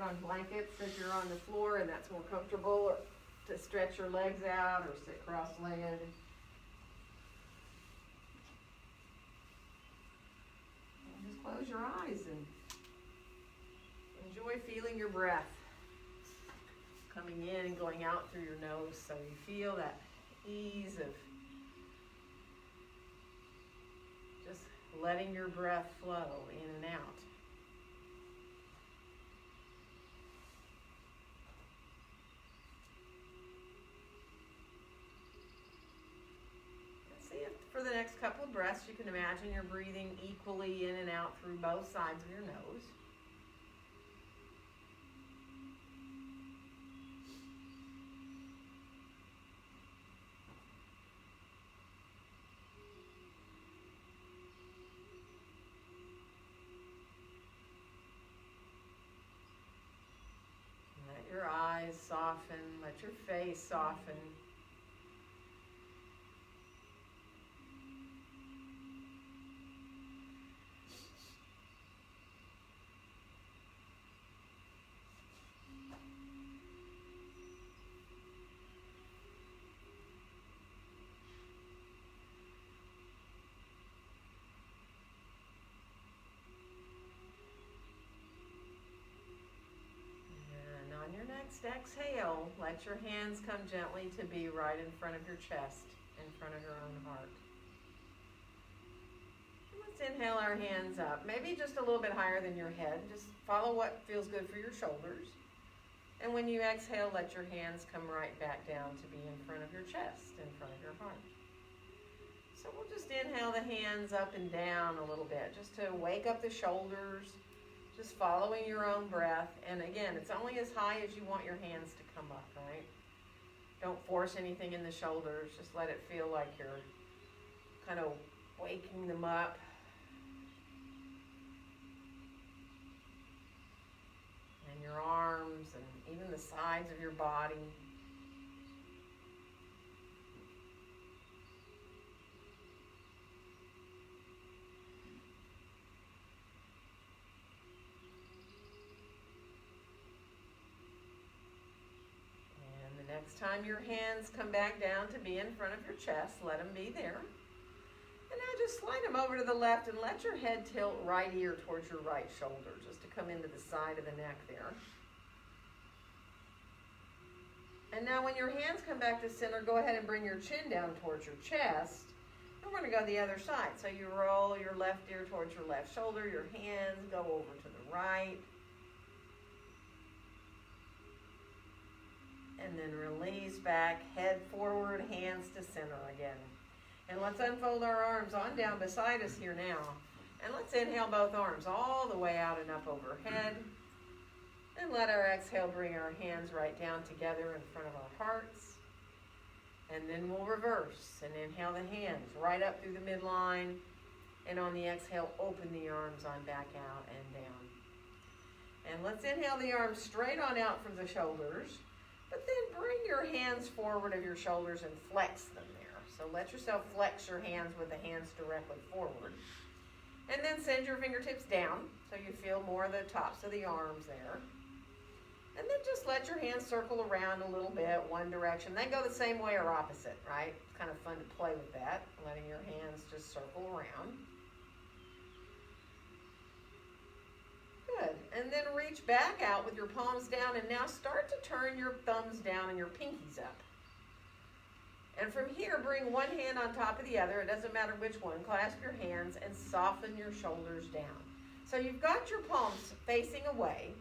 on blankets if you're on the floor and that's more comfortable, or to stretch your legs out or sit cross-legged. And just close your eyes and enjoy feeling your breath coming in and going out through your nose, so you feel that ease of just letting your breath flow in and out. And see if for the next couple of breaths you can imagine you're breathing equally in and out through both sides of your nose. Let your eyes soften, let your face soften. On your next exhale, let your hands come gently to be right in front of your chest, in front of your own heart. And let's inhale our hands up, maybe just a little bit higher than your head. Just follow what feels good for your shoulders. And when you exhale, let your hands come right back down to be in front of your chest, in front of your heart. So we'll just inhale the hands up and down a little bit, just to wake up the shoulders. Just following your own breath. And again, it's only as high as you want your hands to come up, right? Don't force anything in the shoulders. Just let it feel like you're kind of waking them up. And your arms and even the sides of your body. Next time your hands come back down to be in front of your chest, let them be there. And now just slide them over to the left and let your head tilt right ear towards your right shoulder, just to come into the side of the neck there. And now when your hands come back to center, go ahead and bring your chin down towards your chest. And we're going to go the other side. So you roll your left ear towards your left shoulder, your hands go over to the right. And then release back, head forward, hands to center again. And let's unfold our arms on down beside us here now. And let's inhale both arms all the way out and up overhead. And let our exhale bring our hands right down together in front of our hearts. And then we'll reverse and inhale the hands right up through the midline. And on the exhale, open the arms on back out and down. And let's inhale the arms straight on out from the shoulders. But then bring your hands forward of your shoulders and flex them there. So let yourself flex your hands with the hands directly forward. And then send your fingertips down so you feel more of the tops of the arms there. And then just let your hands circle around a little bit, one direction. They go the same way or opposite, right? It's kind of fun to play with that, letting your hands just circle around. Good. And then reach back out with your palms down, and now start to turn your thumbs down and your pinkies up. And from here, bring one hand on top of the other. It doesn't matter which one. Clasp your hands and soften your shoulders down. So you've got your palms facing away.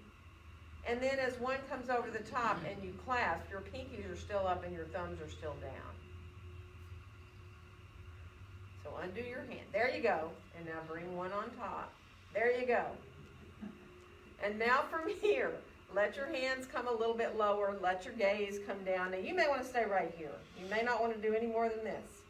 And then as one comes over the top and you clasp, your pinkies are still up and your thumbs are still down. So undo your hand. There you go. And now bring one on top. There you go. And now from here, let your hands come a little bit lower. Let your gaze come down. Now you may want to stay right here. You may not want to do any more than this.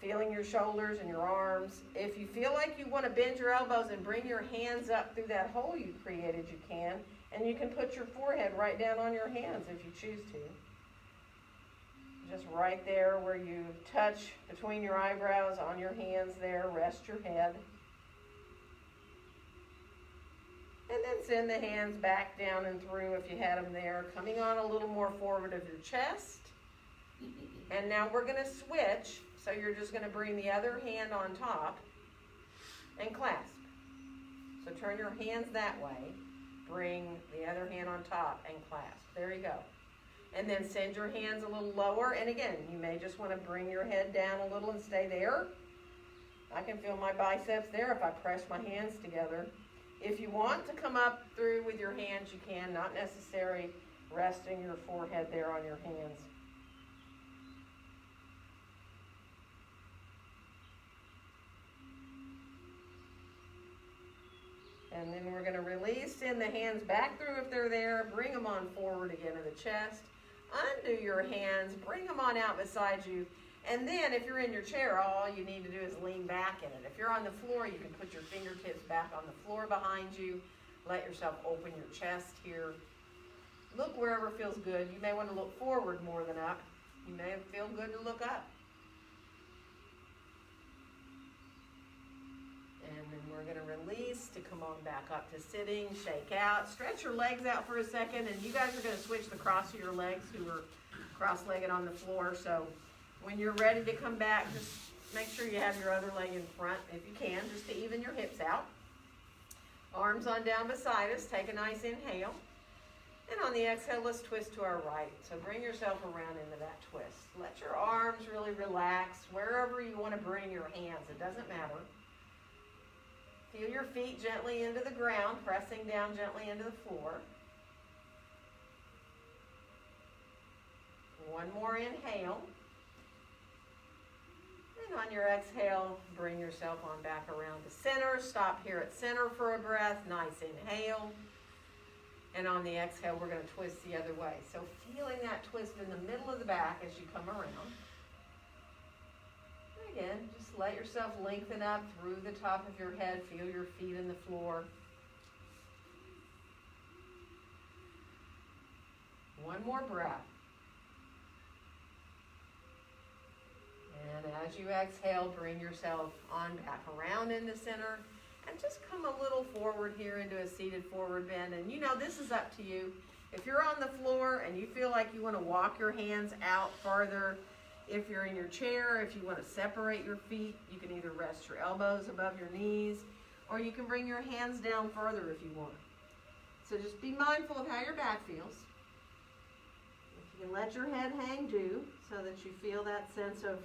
Feeling your shoulders and your arms. If you feel like you want to bend your elbows and bring your hands up through that hole you created, you can. And you can put your forehead right down on your hands if you choose to. Just right there where you touch between your eyebrows on your hands there. Rest your head. And then send the hands back down and through if you had them there, coming on a little more forward of your chest. And now we're going to switch, so you're just going to bring the other hand on top and clasp. So turn your hands that way, bring the other hand on top and clasp. There you go. And then send your hands a little lower, and again, you may just want to bring your head down a little and stay there. I can feel my biceps there if I press my hands together. If you want to come up through with your hands, you can, not necessary resting your forehead there on your hands. And then we're going to release, send the hands back through if they're there, bring them on forward again to the chest. Undo your hands, bring them on out beside you. And then if you're in your chair, all you need to do is lean back in it. If you're on the floor, you can put your fingertips back on the floor behind you. Let yourself open your chest here. Look wherever feels good. You may want to look forward more than up. You may feel good to look up. And then we're going to release to come on back up to sitting, shake out, stretch your legs out for a second, and you guys are going to switch the cross of your legs who are cross-legged on the floor. So when you're ready to come back, just make sure you have your other leg in front if you can, just to even your hips out. Arms on down beside us. Take a nice inhale. And on the exhale, let's twist to our right. So bring yourself around into that twist. Let your arms really relax wherever you want to bring your hands. It doesn't matter. Feel your feet gently into the ground, pressing down gently into the floor. One more inhale. And on your exhale, bring yourself on back around to center. Stop here at center for a breath. Nice inhale. And on the exhale, we're going to twist the other way. So feeling that twist in the middle of the back as you come around. Again, just let yourself lengthen up through the top of your head. Feel your feet in the floor. One more breath. And as you exhale, bring yourself on back around into center. And just come a little forward here into a seated forward bend. And you know, this is up to you. If you're on the floor and you feel like you want to walk your hands out farther, if you're in your chair, if you want to separate your feet, you can either rest your elbows above your knees, or you can bring your hands down further if you want. So just be mindful of how your back feels. If you can let your head hang, do, so that you feel that sense of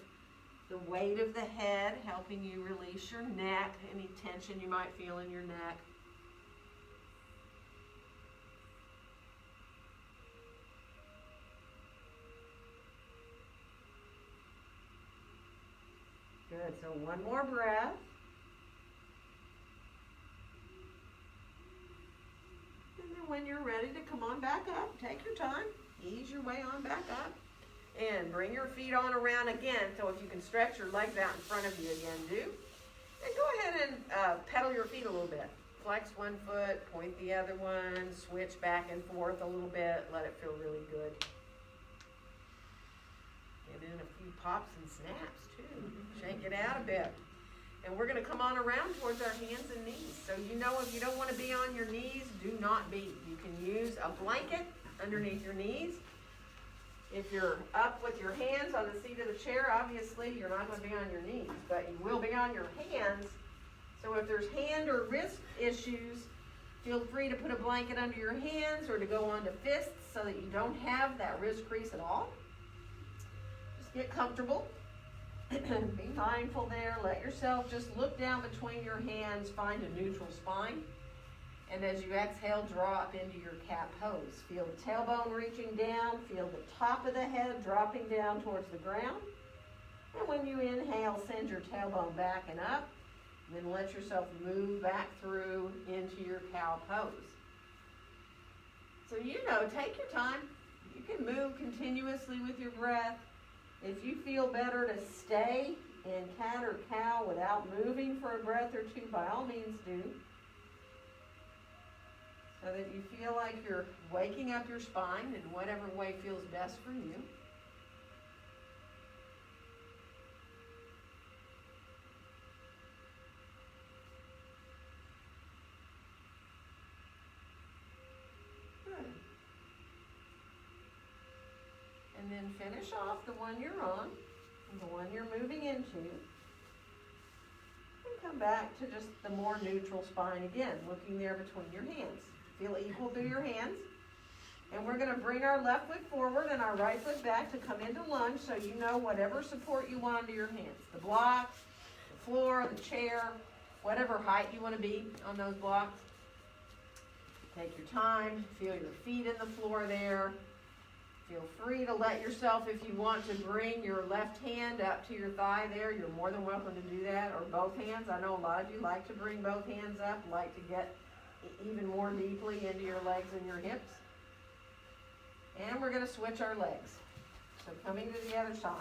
the weight of the head, helping you release your neck, any tension you might feel in your neck. Good, so one more breath. And then when you're ready to come on back up, take your time, ease your way on back up. And bring your feet on around again. So if you can stretch your legs out in front of you again, do. And go ahead and pedal your feet a little bit. Flex one foot, point the other one, switch back and forth a little bit. Let it feel really good. Get in a few pops and snaps too. Shake it out a bit. And we're going to come on around towards our hands and knees. So you know, if you don't want to be on your knees, do not be. You can use a blanket underneath your knees. If you're up with your hands on the seat of the chair, obviously you're not going to be on your knees, but you will be on your hands. So if there's hand or wrist issues, feel free to put a blanket under your hands or to go onto fists so that you don't have that wrist crease at all. Just get comfortable. Be mindful there. Let yourself just look down between your hands, find a neutral spine. And as you exhale, draw up into your cat pose. Feel the tailbone reaching down. Feel the top of the head dropping down towards the ground. And when you inhale, send your tailbone back and up. And then let yourself move back through into your cow pose. So you know, take your time. You can move continuously with your breath. If you feel better to stay in cat or cow without moving for a breath or two, by all means do. So that you feel like you're waking up your spine in whatever way feels best for you. And then finish off the one you're on, and the one you're moving into. And come back to just the more neutral spine again, looking there between your hands. Feel equal through your hands. And we're going to bring our left foot forward and our right foot back to come into lunge, so you know whatever support you want under your hands. The block, the floor, the chair, whatever height you want to be on those blocks. Take your time, feel your feet in the floor there. Feel free to let yourself, if you want to bring your left hand up to your thigh there, you're more than welcome to do that, or both hands. I know a lot of you like to bring both hands up, like to get even more deeply into your legs and your hips. And we're going to switch our legs. So coming to the other side.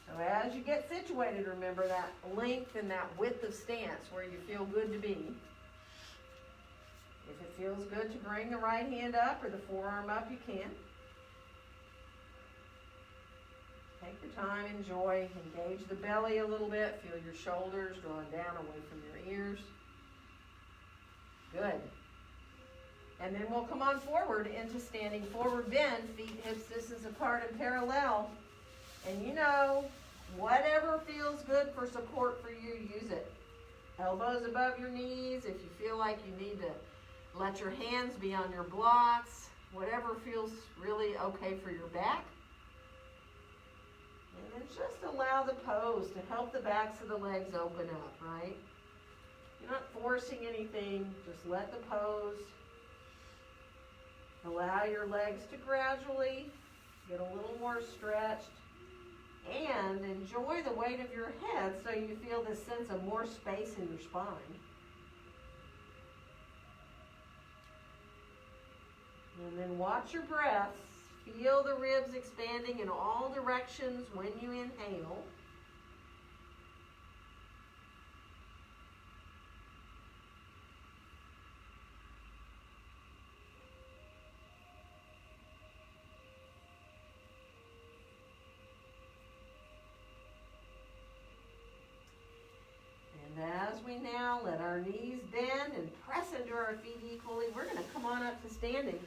So as you get situated, remember that length and that width of stance where you feel good to be. If it feels good to bring the right hand up or the forearm up, you can. Take your time, enjoy, engage the belly a little bit. Feel your shoulders drawing down away from your ears. Good. And then we'll come on forward into standing forward bend, feet hips distance apart and parallel. And you know, whatever feels good for support for you, use it. Elbows above your knees. If you feel like you need to let your hands be on your blocks, whatever feels really okay for your back. And then just allow the pose to help the backs of the legs open up, right? You're not forcing anything, just let the pose. Allow your legs to gradually get a little more stretched. And enjoy the weight of your head so you feel this sense of more space in your spine. And then watch your breaths. Feel the ribs expanding in all directions when you inhale. And as we now let our knees bend and press into our feet equally, we're going to come on up to standing.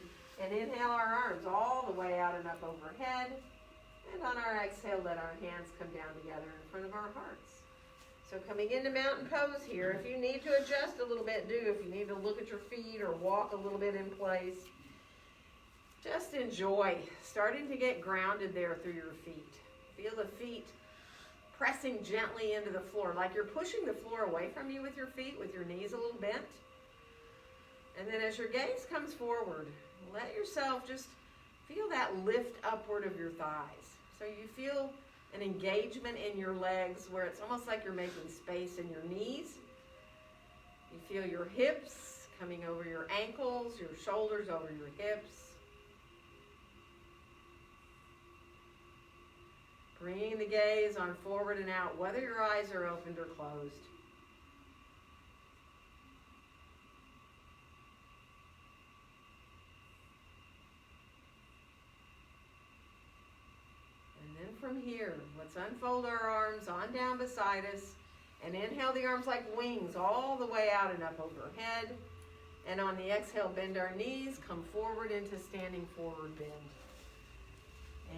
And inhale our arms all the way out and up overhead. And on our exhale, let our hands come down together in front of our hearts. So coming into mountain pose here, if you need to adjust a little bit, do. If you need to look at your feet or walk a little bit in place, just enjoy starting to get grounded there through your feet. Feel the feet pressing gently into the floor, like you're pushing the floor away from you with your feet, with your knees a little bent. And then as your gaze comes forward, let yourself just feel that lift upward of your thighs. So you feel an engagement in your legs where it's almost like you're making space in your knees. You feel your hips coming over your ankles, your shoulders over your hips. Bringing the gaze on forward and out, whether your eyes are opened or closed. From here, let's unfold our arms on down beside us and inhale the arms like wings all the way out and up overhead. And on the exhale, bend our knees, come forward into standing forward bend.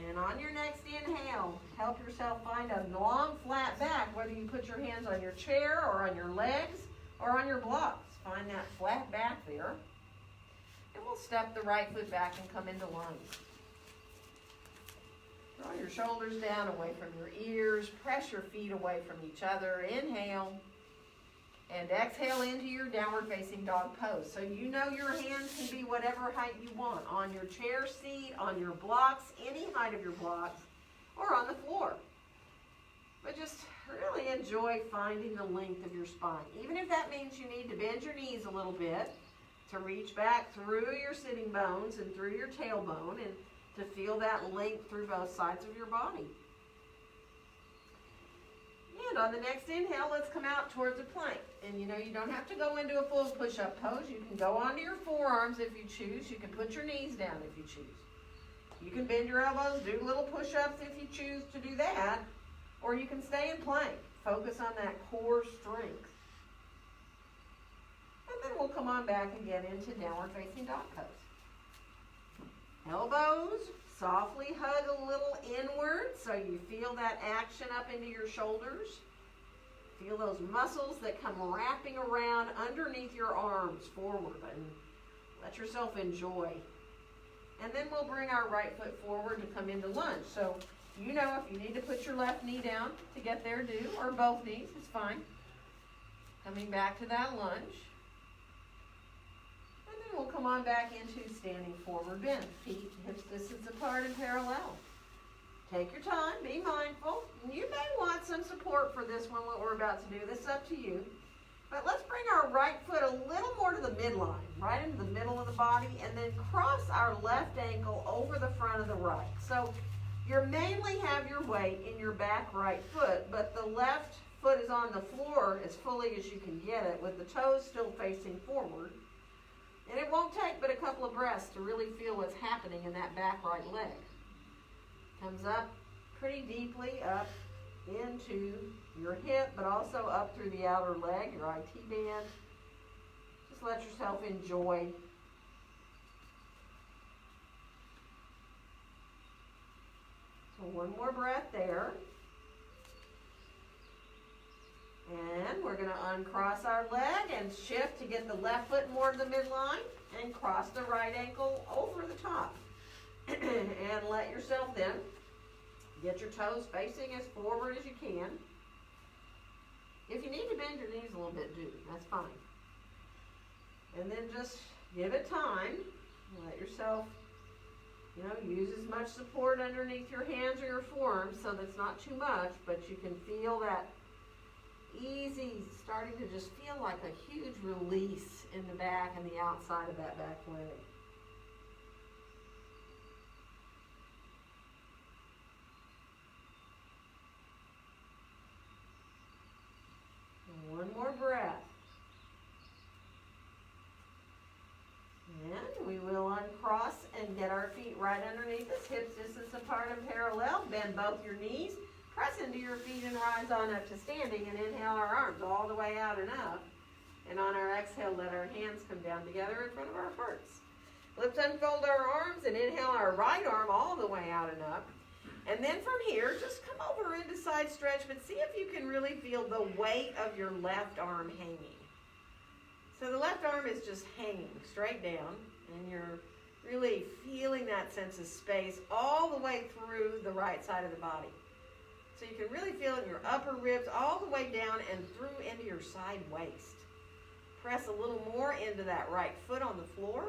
And on your next inhale, help yourself find a long flat back, whether you put your hands on your chair or on your legs or on your blocks. Find that flat back there. And we'll step the right foot back and come into lunge. Draw your shoulders down away from your ears. Press your feet away from each other. Inhale. And exhale into your downward facing dog pose. So you know your hands can be whatever height you want. On your chair seat, on your blocks, any height of your blocks, or on the floor. But just really enjoy finding the length of your spine. Even if that means you need to bend your knees a little bit to reach back through your sitting bones and through your tailbone and to feel that length through both sides of your body. And on the next inhale, let's come out towards a plank. And you know, you don't have to go into a full push-up pose. You can go onto your forearms if you choose. You can put your knees down if you choose. You can bend your elbows, do little push-ups if you choose to do that. Or you can stay in plank. Focus on that core strength. And then we'll come on back and get into downward facing dog pose. Elbows Softly hug a little inward so you feel that action up into your shoulders. Feel those muscles that come wrapping around underneath your arms forward, and let yourself enjoy. And then we'll bring our right foot forward to come into lunge. So you know, if you need to put your left knee down to get there, do, or both knees, it's fine. Coming back to that lunge. And then we'll come on back into standing forward bend. Feet hips distance apart and parallel. Take your time, be mindful. You may want some support for this one, what we're about to do. This is up to you. But let's bring our right foot a little more to the midline, right into the middle of the body, and then cross our left ankle over the front of the right. So you mainly have your weight in your back right foot, but the left foot is on the floor as fully as you can get it, with the toes still facing forward. And it won't take but a couple of breaths to really feel what's happening in that back right leg. Comes up pretty deeply up into your hip, but also up through the outer leg, your IT band. Just let yourself enjoy. So one more breath there. And we're going to uncross our leg and shift to get the left foot more to the midline and cross the right ankle over the top. And let yourself then get your toes facing as forward as you can. If you need to bend your knees a little bit, do. That's fine. And then just give it time. Let yourself, use as much support underneath your hands or your forearms so that's not too much, but you can feel that easy, starting to just feel like a huge release in the back and the outside of that back leg. One more breath. And we will uncross and get our feet right underneath us, hips distance apart and parallel. Bend both your knees, press into your feet and rise on up to standing, and inhale our arms all the way out and up. And on our exhale, let our hands come down together in front of our hearts. Let's unfold our arms and inhale our right arm all the way out and up. And then from here, just come over into side stretch, but see if you can really feel the weight of your left arm hanging. So the left arm is just hanging straight down, and you're really feeling that sense of space all the way through the right side of the body. So you can really feel it in your upper ribs all the way down and through into your side waist. Press a little more into that right foot on the floor.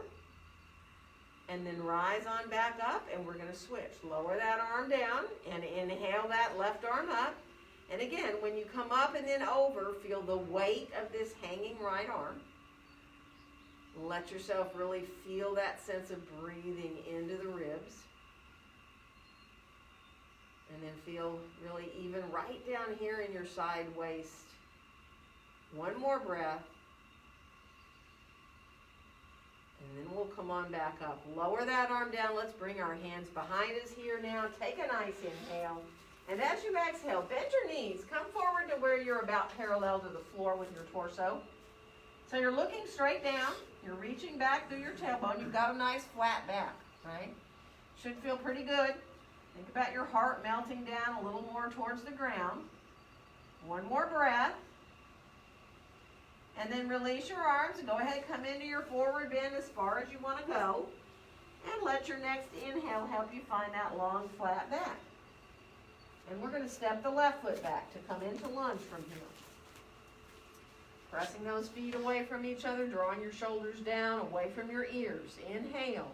And then rise on back up, and we're going to switch. Lower that arm down and inhale that left arm up. And again, when you come up and then over, feel the weight of this hanging right arm. Let yourself really feel that sense of breathing into the ribs. And then feel really even right down here in your side waist. One more breath. And then we'll come on back up. Lower that arm down. Let's bring our hands behind us here now. Take a nice inhale. And as you exhale, bend your knees. Come forward to where you're about parallel to the floor with your torso. So you're looking straight down. You're reaching back through your tailbone. You've got a nice flat back, right? Should feel pretty good. Think about your heart melting down a little more towards the ground. One more breath. And then release your arms and go ahead and come into your forward bend as far as you want to go. And let your next inhale help you find that long, flat back. And we're going to step the left foot back to come into lunge from here. Pressing those feet away from each other, drawing your shoulders down, away from your ears. Inhale.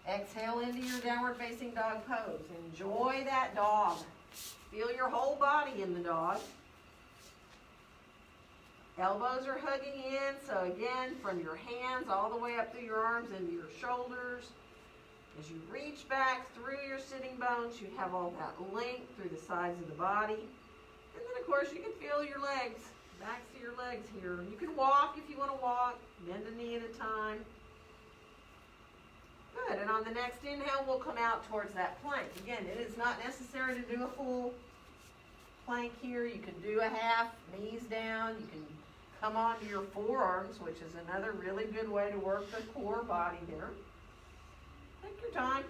Exhale into your downward facing dog pose. Enjoy that dog. Feel your whole body in the dog. Elbows are hugging in, so again, from your hands all the way up through your arms into your shoulders. As you reach back through your sitting bones, you have all that length through the sides of the body. And then, of course, you can feel your legs, backs of your legs here. You can walk if you want to walk, bend a knee at a time. Good, and on the next inhale, we'll come out towards that plank. Again, it is not necessary to do a full plank here. You can do a half, knees down. You can come onto your forearms, which is another really good way to work the core body there. Take your time.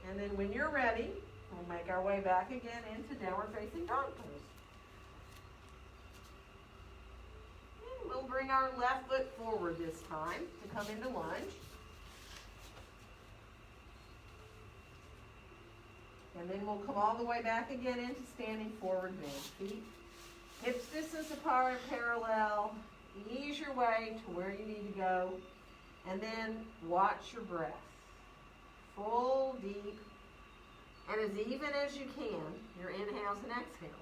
And then when you're ready, we'll make our way back again into downward facing dog pose. And we'll bring our left foot forward this time to come into lunge. And then we'll come all the way back again into standing forward bend. Feet hips distance apart, parallel. Ease your way to where you need to go. And then watch your breath. Full, deep, and as even as you can, your inhales and exhales.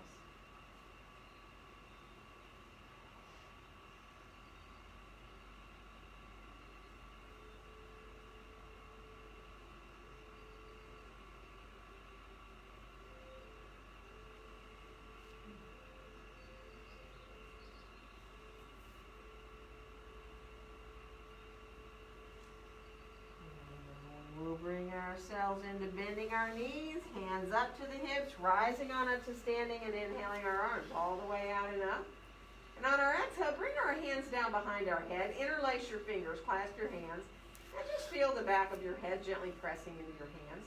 Bring ourselves into bending our knees, hands up to the hips, rising on up to standing and inhaling our arms all the way out and up. And on our exhale, bring our hands down behind our head, interlace your fingers, clasp your hands, and just feel the back of your head gently pressing into your hands.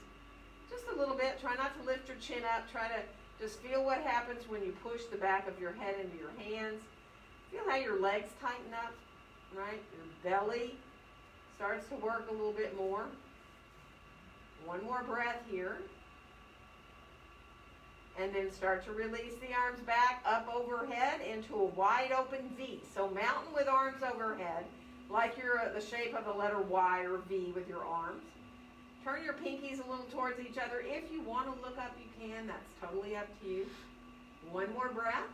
Just a little bit. Try not to lift your chin up. Try to just feel what happens when you push the back of your head into your hands. Feel how your legs tighten up, right? Your belly starts to work a little bit more. One more breath here. And then start to release the arms back up overhead into a wide open V. So mountain with arms overhead, like you're the shape of a letter Y or V with your arms. Turn your pinkies a little towards each other. If you want to look up, you can. That's totally up to you. One more breath.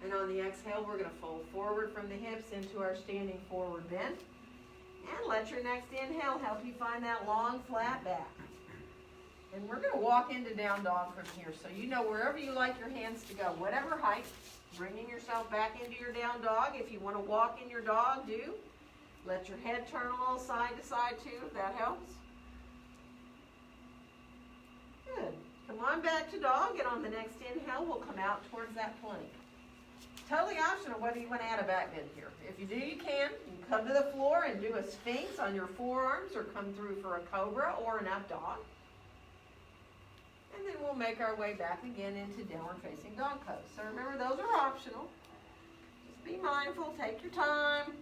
And on the exhale, we're going to fold forward from the hips into our standing forward bend. And let your next inhale help you find that long, flat back. And we're going to walk into down dog from here. So you know wherever you like your hands to go, whatever height, bringing yourself back into your down dog. If you want to walk in your dog, do. Let your head turn a little side to side too, if that helps. Good. Come on back to dog, and on the next inhale, we'll come out towards that plank. Totally optional whether you want to add a back bend here. If you do, you can. You can come to the floor and do a Sphinx on your forearms, or come through for a cobra or an up dog. And then we'll make our way back again into downward facing dog pose. So remember, those are optional. Just be mindful, take your time,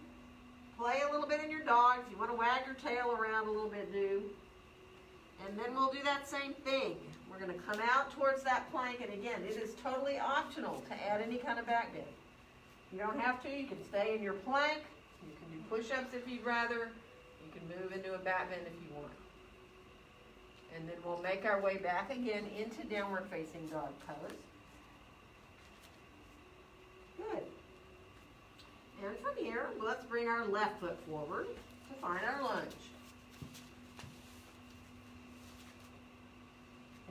play a little bit in your dog. If you want to wag your tail around a little bit, do. And then we'll do that same thing. We're going to come out towards that plank, and again, it is totally optional to add any kind of back bend. You don't have to. You can stay in your plank. You can do push-ups if you'd rather. You can move into a back bend if you want. And then we'll make our way back again into downward facing dog pose. Good. And from here, let's bring our left foot forward to find our lunge.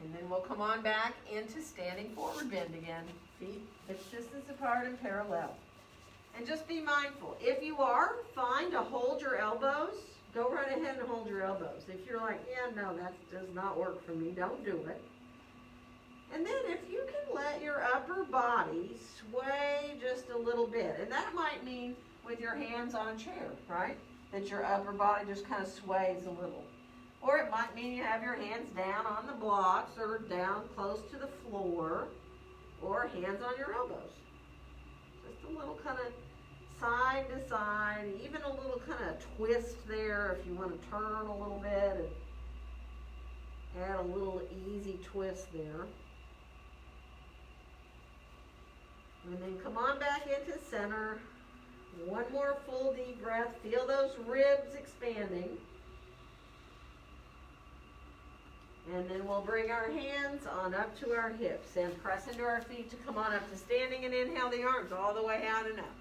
And then we'll come on back into standing forward bend again. Feet hips distance apart and parallel. And just be mindful. If you are, fine to hold your elbows. Go right ahead and hold your elbows. If you're like, yeah, no, that does not work for me, don't do it. And then if you can let your upper body sway just a little bit. And that might mean with your hands on a chair, right? That your upper body just kind of sways a little. Or it might mean you have your hands down on the blocks or down close to the floor, or hands on your elbows. Just a little kind of side to side, even a little kind of twist there if you want to turn a little bit and add a little easy twist there. And then come on back into center. One more full deep breath. Feel those ribs expanding. And then we'll bring our hands on up to our hips and press into our feet to come on up to standing, and inhale the arms all the way out and up.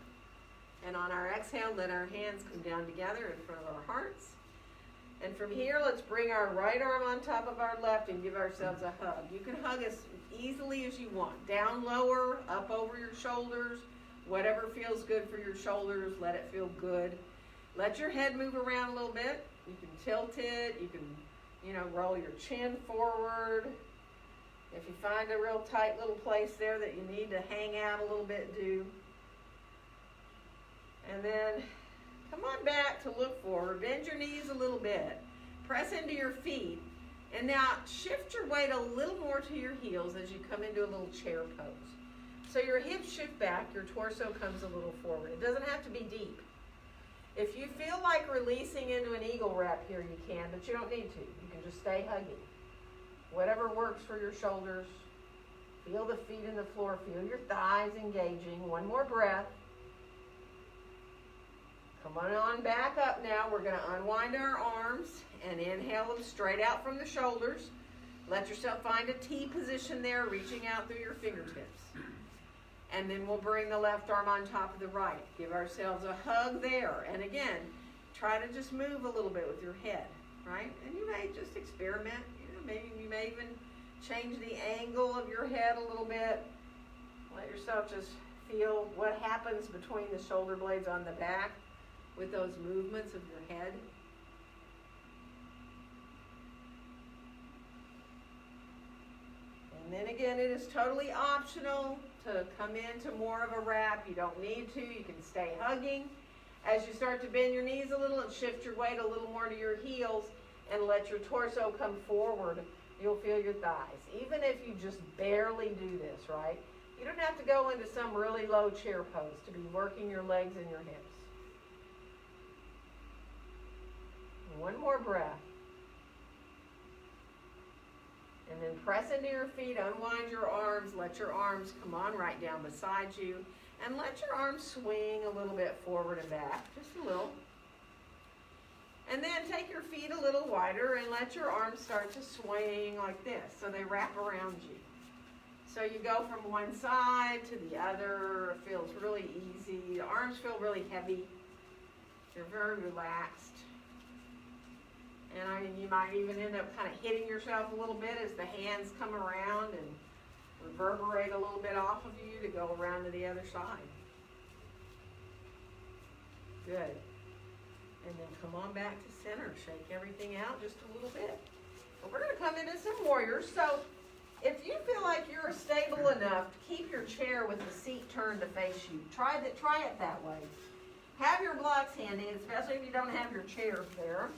And on our exhale, let our hands come down together in front of our hearts. And from here, let's bring our right arm on top of our left and give ourselves a hug. You can hug as easily as you want. Down, lower, up over your shoulders. Whatever feels good for your shoulders, let it feel good. Let your head move around a little bit. You can tilt it. You can roll your chin forward. If you find a real tight little place there that you need to hang out a little bit, do. And then come on back to look forward. Bend your knees a little bit. Press into your feet. And now shift your weight a little more to your heels as you come into a little chair pose. So your hips shift back, your torso comes a little forward. It doesn't have to be deep. If you feel like releasing into an eagle wrap here, you can, but you don't need to. You can just stay hugging. Whatever works for your shoulders. Feel the feet in the floor. Feel your thighs engaging. One more breath. Come on back up now. We're going to unwind our arms and inhale them straight out from the shoulders. Let yourself find a T position there, reaching out through your fingertips. And then we'll bring the left arm on top of the right. Give ourselves a hug there. And again, try to just move a little bit with your head, right? And you may just experiment. Maybe you may even change the angle of your head a little bit. Let yourself just feel what happens between the shoulder blades on the back with those movements of your head. And then again, it is totally optional to come into more of a wrap. You don't need to. You can stay hugging. As you start to bend your knees a little and shift your weight a little more to your heels and let your torso come forward, you'll feel your thighs. Even if you just barely do this, right? You don't have to go into some really low chair pose to be working your legs and your hips. One more breath. And then press into your feet, unwind your arms, let your arms come on right down beside you, and let your arms swing a little bit forward and back, just a little. And then take your feet a little wider and let your arms start to swing like this, so they wrap around you. So you go from one side to the other. It feels really easy. The arms feel really heavy. They're very relaxed. And you might even end up kind of hitting yourself a little bit as the hands come around and reverberate a little bit off of you to go around to the other side. Good. And then come on back to center. Shake everything out just a little bit. But we're going to come into some warriors. So if you feel like you're stable enough to keep your chair with the seat turned to face you, try it that way. Have your blocks handy, especially if you don't have your chair there.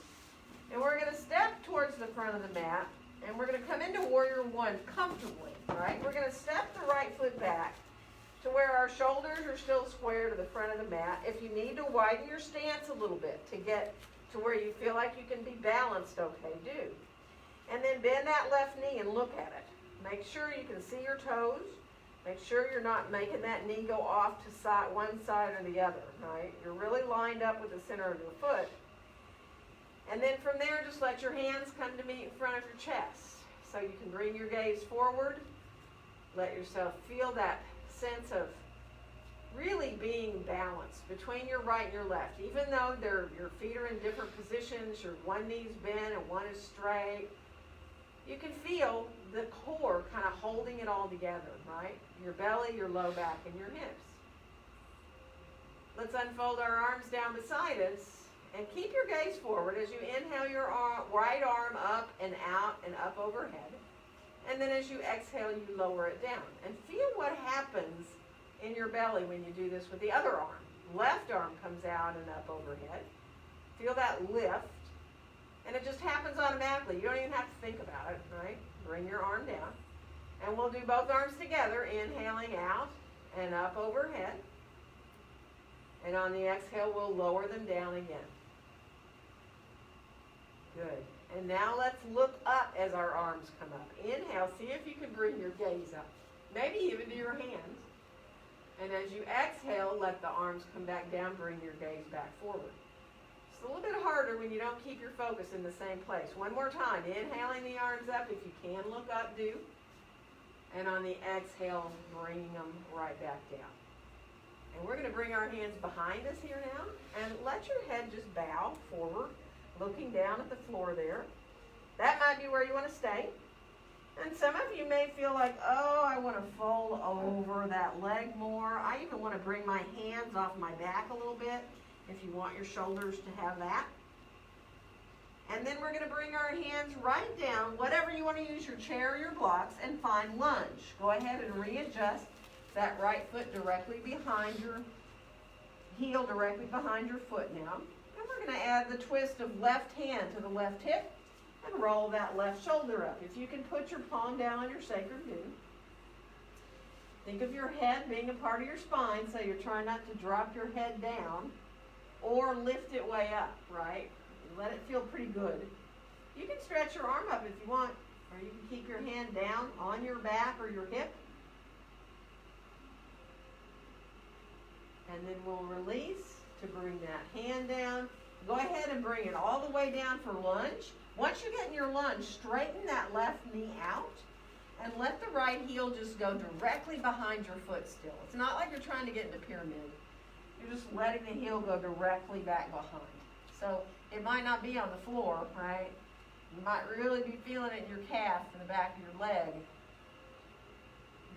And we're going to step towards the front of the mat, and we're going to come into Warrior One comfortably, right? We're going to step the right foot back to where our shoulders are still square to the front of the mat. If you need to widen your stance a little bit to get to where you feel like you can be balanced, okay, do. And then bend that left knee and look at it. Make sure you can see your toes. Make sure you're not making that knee go off to one side or the other, right? You're really lined up with the center of your foot. And then from there, just let your hands come to meet in front of your chest. So you can bring your gaze forward. Let yourself feel that sense of really being balanced between your right and your left. Even though your feet are in different positions, your one knee's bent and one is straight, you can feel the core kind of holding it all together, right? Your belly, your low back, and your hips. Let's unfold our arms down beside us. And keep your gaze forward as you inhale your right arm up and out and up overhead. And then as you exhale, you lower it down. And feel what happens in your belly when you do this with the other arm. Left arm comes out and up overhead. Feel that lift. And it just happens automatically. You don't even have to think about it, right? Bring your arm down. And we'll do both arms together, inhaling out and up overhead. And on the exhale, we'll lower them down again. Good. And now let's look up as our arms come up. Inhale, see if you can bring your gaze up. Maybe even to your hands. And as you exhale, let the arms come back down, bring your gaze back forward. It's a little bit harder when you don't keep your focus in the same place. One more time. Inhaling the arms up. If you can look up, do. And on the exhale, bringing them right back down. And we're going to bring our hands behind us here now. And let your head just bow forward, looking down at the floor there. That might be where you want to stay. And some of you may feel like, oh, I want to fold over that leg more. I even want to bring my hands off my back a little bit if you want your shoulders to have that. And then we're going to bring our hands right down, whatever you want to use, your chair or your blocks, and find lunge. Go ahead and readjust that right foot directly behind your heel, directly behind your foot now. And we're going to add the twist of left hand to the left hip and roll that left shoulder up. If you can put your palm down on your sacred do. Think of your head being a part of your spine, so you're trying not to drop your head down or lift it way up, right? Let it feel pretty good. You can stretch your arm up if you want, or you can keep your hand down on your back or your hip. And then we'll release to bring that hand down. Go ahead and bring it all the way down for lunge. Once you get in your lunge, straighten that left knee out and let the right heel just go directly behind your foot still. It's not like you're trying to get into pyramid. You're just letting the heel go directly back behind. So it might not be on the floor, right? You might really be feeling it in your calf and the back of your leg.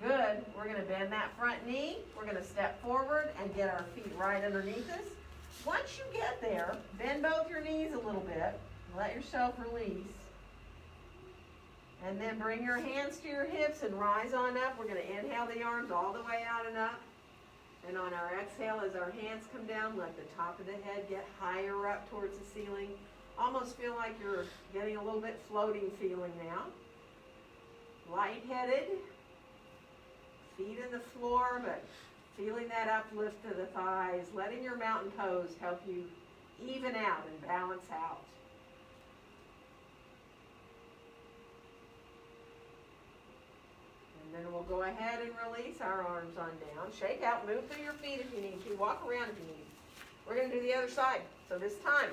Good. We're going to bend that front knee. We're going to step forward and get our feet right underneath us. Once you get there, bend both your knees a little bit. Let yourself release. And then bring your hands to your hips and rise on up. We're going to inhale the arms all the way out and up. And on our exhale, as our hands come down, let the top of the head get higher up towards the ceiling. Almost feel like you're getting a little bit floating feeling now. Lightheaded. Feet in the floor, but feeling that uplift to the thighs. Letting your mountain pose help you even out and balance out. And then we'll go ahead and release our arms on down. Shake out, move through your feet if you need to. Walk around if you need. We're going to do the other side. So this time,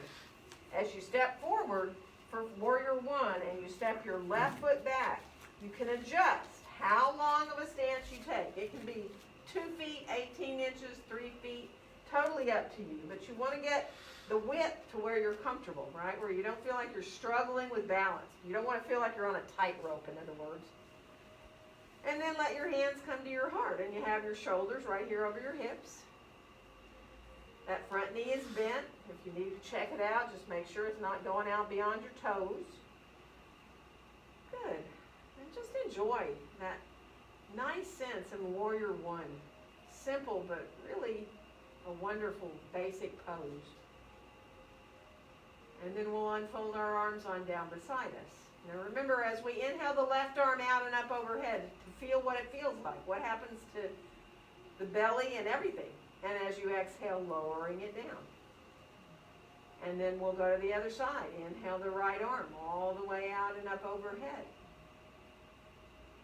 as you step forward for warrior one and you step your left foot back, you can adjust how long of a stance you take. It can be 2 feet, 18 inches, 3 feet, totally up to you. But you want to get the width to where you're comfortable, right? Where you don't feel like you're struggling with balance. You don't want to feel like you're on a tightrope, in other words. And then let your hands come to your heart, and you have your shoulders right here over your hips. That front knee is bent. If you need to check it out, just make sure it's not going out beyond your toes. Good. And just enjoy that nice sense in warrior one. Simple, but really a wonderful basic pose. And then we'll unfold our arms on down beside us. Now remember, as we inhale the left arm out and up overhead, to feel what it feels like. What happens to the belly and everything. And as you exhale, lowering it down. And then we'll go to the other side. Inhale the right arm all the way out and up overhead.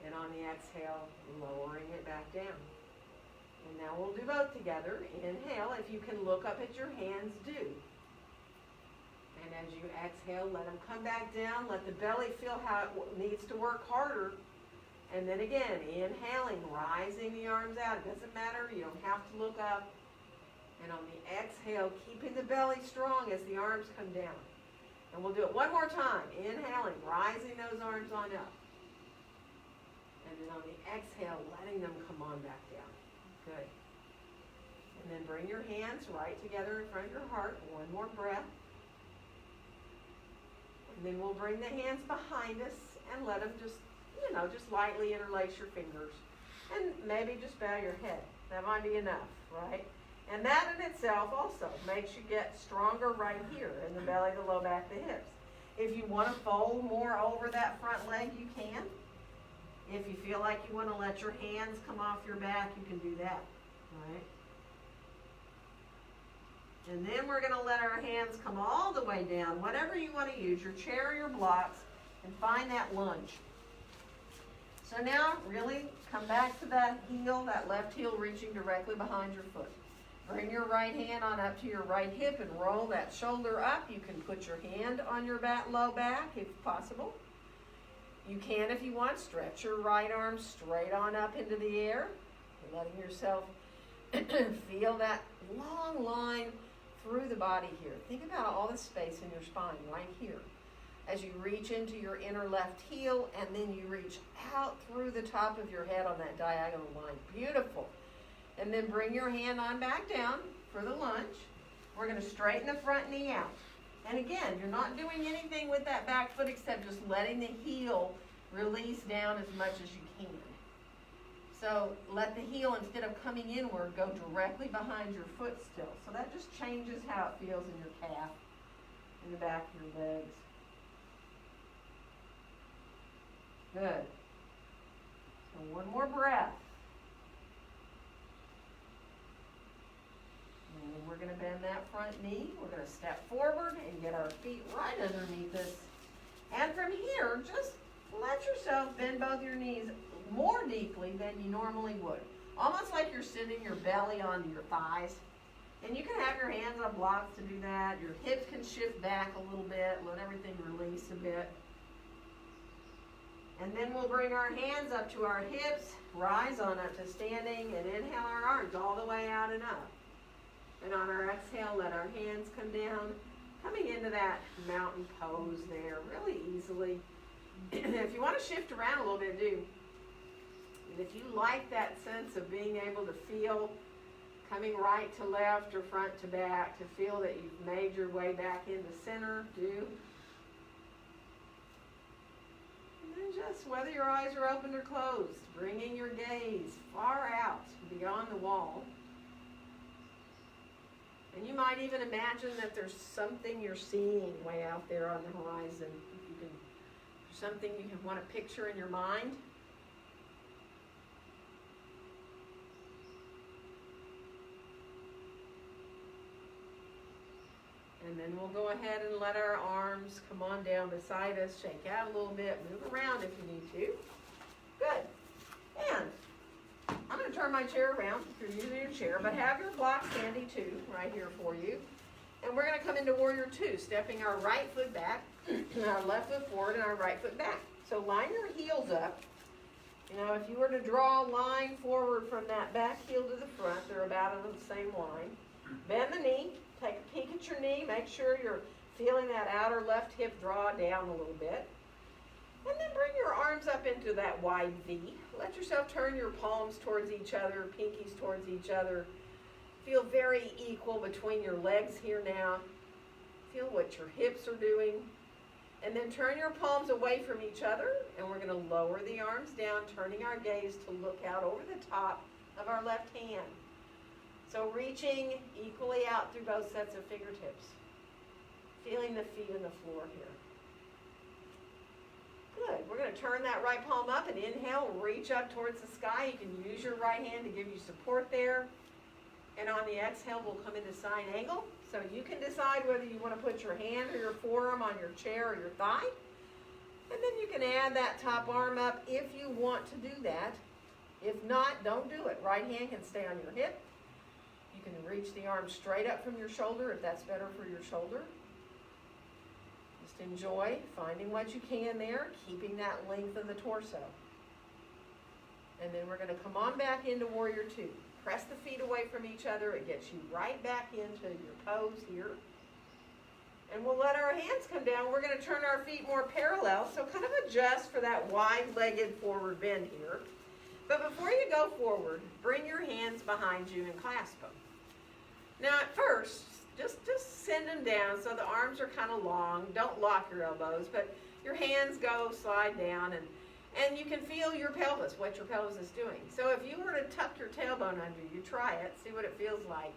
And on the exhale, lowering it back down. And now we'll do both together. Inhale, if you can look up at your hands, do. And as you exhale, let them come back down. Let the belly feel how it needs to work harder. And then again, inhaling, rising the arms out. It doesn't matter. You don't have to look up. And on the exhale, keeping the belly strong as the arms come down. And we'll do it one more time. Inhaling, rising those arms on up. And then on the exhale, letting them come on back down. Good. And then bring your hands right together in front of your heart. One more breath. And then we'll bring the hands behind us and let them just lightly interlace your fingers. And maybe just bow your head. That might be enough, right? And that in itself also makes you get stronger right here in the belly, the low back, the hips. If you want to fold more over that front leg, you can. If you feel like you want to let your hands come off your back, you can do that, right? And then we're going to let our hands come all the way down, whatever you want to use, your chair or your blocks, and find that lunge. So now, really come back to that heel, that left heel reaching directly behind your foot. Bring your right hand on up to your right hip and roll that shoulder up. You can put your hand on your low back if possible. You can, if you want, stretch your right arm straight on up into the air. You're letting yourself feel that long line through the body here. Think about all the space in your spine right here. As you reach into your inner left heel, and then you reach out through the top of your head on that diagonal line. Beautiful. And then bring your hand on back down for the lunge. We're going to straighten the front knee out. And again, you're not doing anything with that back foot except just letting the heel release down as much as you can. So let the heel, instead of coming inward, go directly behind your foot still. So that just changes how it feels in your calf, in the back of your legs. Good. So one more breath. And then we're going to bend that front knee. We're going to step forward and get our feet right underneath us. And from here, just let yourself bend both your knees more deeply than you normally would. Almost like you're sitting your belly onto your thighs. And you can have your hands on blocks to do that. Your hips can shift back a little bit. Let everything release a bit. And then we'll bring our hands up to our hips, rise on up to standing, and inhale our arms all the way out and up. And on our exhale, let our hands come down, coming into that mountain pose there really easily. If you want to shift around a little bit, do. And if you like that sense of being able to feel coming right to left or front to back, to feel that you've made your way back into center, do. And then just, whether your eyes are open or closed, bringing your gaze far out beyond the wall. And you might even imagine that there's something you're seeing way out there on the horizon. If you can, something you want to picture in your mind. And then we'll go ahead and let our arms come on down beside us, shake out a little bit, move around if you need to. Good. And I'm going to turn my chair around if you're using your chair, but have your blocks handy too, right here for you. And we're going to come into Warrior Two, stepping our right foot back, our left foot forward, and our right foot back. So line your heels up. You know, if you were to draw a line forward from that back heel to the front, they're about on the same line. Bend the knee. Take a peek at your knee. Make sure you're feeling that outer left hip draw down a little bit. And then bring your arms up into that wide V. Let yourself turn your palms towards each other, pinkies towards each other. Feel very equal between your legs here now. Feel what your hips are doing. And then turn your palms away from each other. And we're going to lower the arms down, turning our gaze to look out over the top of our left hand. So reaching equally out through both sets of fingertips. Feeling the feet on the floor here. Good. We're going to turn that right palm up and inhale, reach up towards the sky. You can use your right hand to give you support there. And on the exhale, we'll come into sine angle. So you can decide whether you want to put your hand or your forearm on your chair or your thigh. And then you can add that top arm up if you want to do that. If not, don't do it. Right hand can stay on your hip. You can reach the arm straight up from your shoulder if that's better for your shoulder. Just enjoy finding what you can there, keeping that length of the torso. And then we're going to come on back into Warrior Two. Press the feet away from each other. It gets you right back into your pose here. And we'll let our hands come down. We're going to turn our feet more parallel, so kind of adjust for that wide-legged forward bend here. But before you go forward, bring your hands behind you and clasp them. Now at first, just send them down so the arms are kind of long. Don't lock your elbows, but your hands go slide down, and you can feel your pelvis, what your pelvis is doing. So if you were to tuck your tailbone under you, try it, see what it feels like.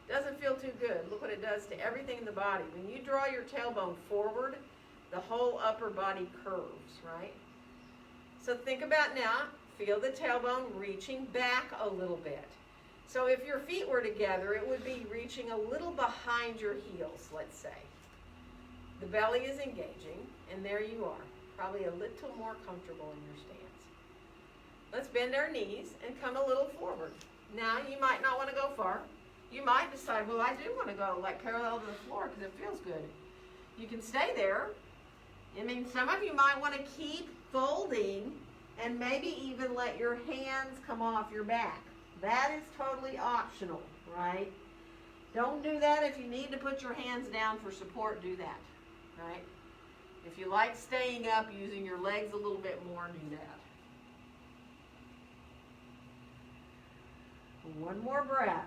Doesn't feel too good. Look what it does to everything in the body. When you draw your tailbone forward, the whole upper body curves, right? So think about now, feel the tailbone reaching back a little bit. So if your feet were together, it would be reaching a little behind your heels, let's say. The belly is engaging, and there you are, probably a little more comfortable in your stance. Let's bend our knees and come a little forward. Now, you might not want to go far. You might decide, well, I do want to go like parallel to the floor because it feels good. You can stay there. I mean, some of you might want to keep folding and maybe even let your hands come off your back. That is totally optional, right? Don't do that. If you need to put your hands down for support, do that, right? If you like staying up, using your legs a little bit more, do that. One more breath.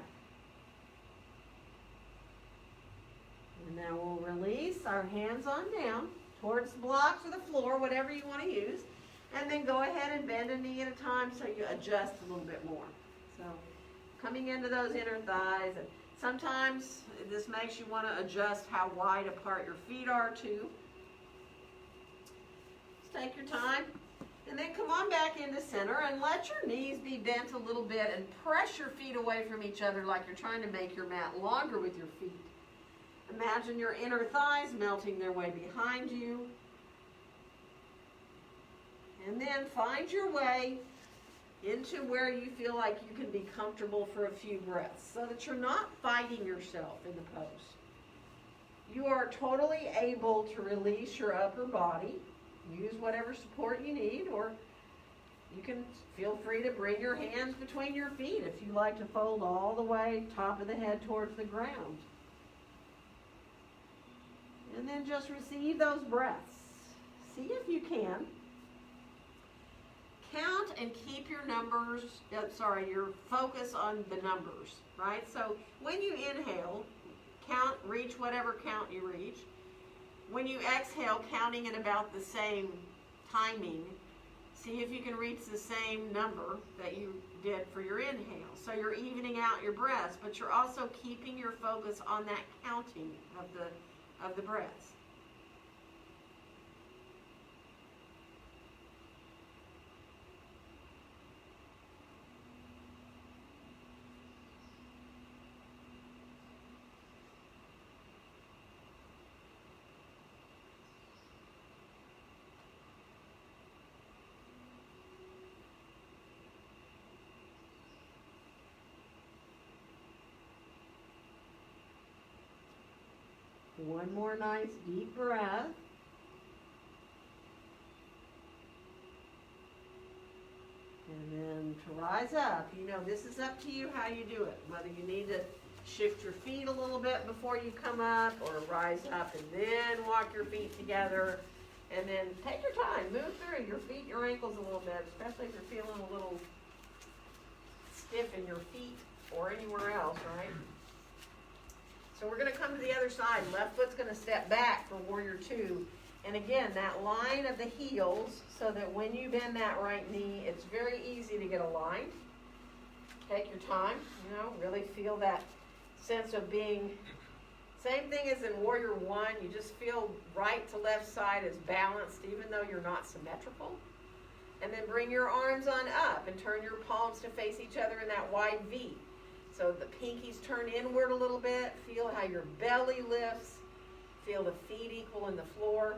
And then we'll release our hands on down towards the blocks or the floor, whatever you want to use. And then go ahead and bend a knee at a time so you adjust a little bit more. So coming into those inner thighs. And sometimes this makes you want to adjust how wide apart your feet are too. Just take your time. And then come on back into center and let your knees be bent a little bit and press your feet away from each other like you're trying to make your mat longer with your feet. Imagine your inner thighs melting their way behind you. And then find your way into where you feel like you can be comfortable for a few breaths so that you're not fighting yourself in the pose. You are totally able to release your upper body. Use whatever support you need, or you can feel free to bring your hands between your feet if you like to fold all the way top of the head towards the ground. And then just receive those breaths. See if you can. Count and keep your numbers, your focus on the numbers, right? So when you inhale, count, reach whatever count you reach. When you exhale, counting at about the same timing, see if you can reach the same number that you did for your inhale. So you're evening out your breaths, but you're also keeping your focus on that counting of the breaths. One more nice deep breath. And then to rise up, this is up to you how you do it. Whether you need to shift your feet a little bit before you come up, or rise up and then walk your feet together. And then take your time, move through your feet, your ankles a little bit, especially if you're feeling a little stiff in your feet or anywhere else, right? So we're going to come to the other side. Left foot's going to step back for warrior two. And again, that line of the heels, so that when you bend that right knee, it's very easy to get aligned. Take your time, really feel that sense of being, same thing as in warrior one, you just feel right to left side is balanced, even though you're not symmetrical. And then bring your arms on up and turn your palms to face each other in that wide V. So the pinkies turn inward a little bit. Feel how your belly lifts. Feel the feet equal in the floor.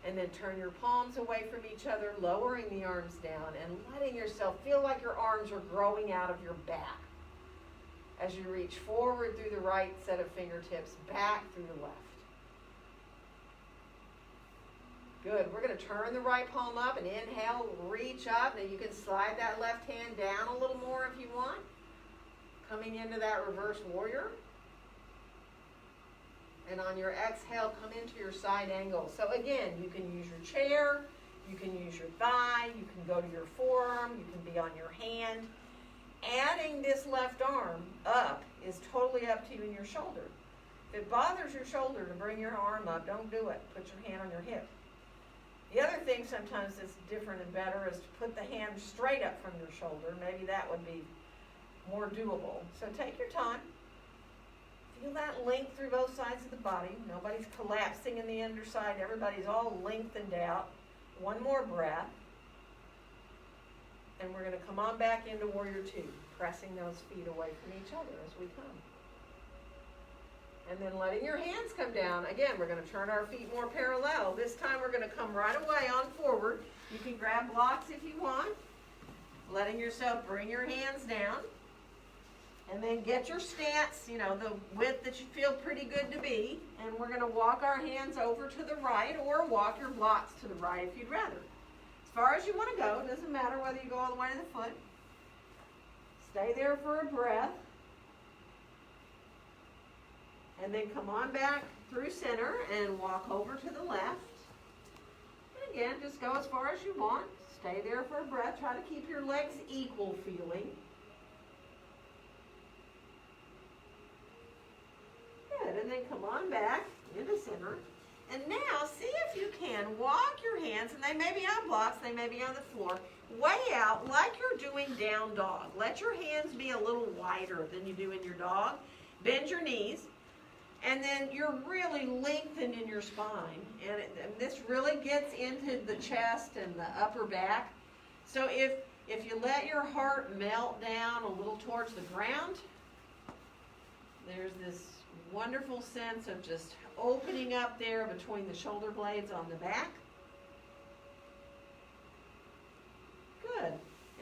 And then turn your palms away from each other, lowering the arms down and letting yourself feel like your arms are growing out of your back as you reach forward through the right set of fingertips, back through the left. Good. We're going to turn the right palm up and inhale, reach up. Now you can slide that left hand down a little more if you want. Coming into that reverse warrior. And on your exhale, come into your side angle. So again, you can use your chair, you can use your thigh, you can go to your forearm, you can be on your hand. Adding this left arm up is totally up to you and your shoulder. If it bothers your shoulder to bring your arm up, don't do it. Put your hand on your hip. The other thing sometimes that's different and better is to put the hand straight up from your shoulder. Maybe that would be more doable. So take your time. Feel that length through both sides of the body. Nobody's collapsing in the underside. Everybody's all lengthened out. One more breath. And we're going to come on back into warrior two, pressing those feet away from each other as we come. And then letting your hands come down. Again, we're going to turn our feet more parallel. This time we're going to come right away on forward. You can grab blocks if you want. Letting yourself bring your hands down. And then get your stance, the width that you feel pretty good to be. And we're going to walk our hands over to the right or walk your blocks to the right if you'd rather. As far as you want to go, it doesn't matter whether you go all the way to the foot. Stay there for a breath. And then come on back through center and walk over to the left. And again, just go as far as you want. Stay there for a breath. Try to keep your legs equal feeling. Good. And then come on back into center. And now, see if you can walk your hands, and they may be on blocks, they may be on the floor, way out like you're doing down dog. Let your hands be a little wider than you do in your dog. Bend your knees. And then you're really lengthened in your spine. And this really gets into the chest and the upper back. So if you let your heart melt down a little towards the ground, there's this wonderful sense of just opening up there between the shoulder blades on the back. Good.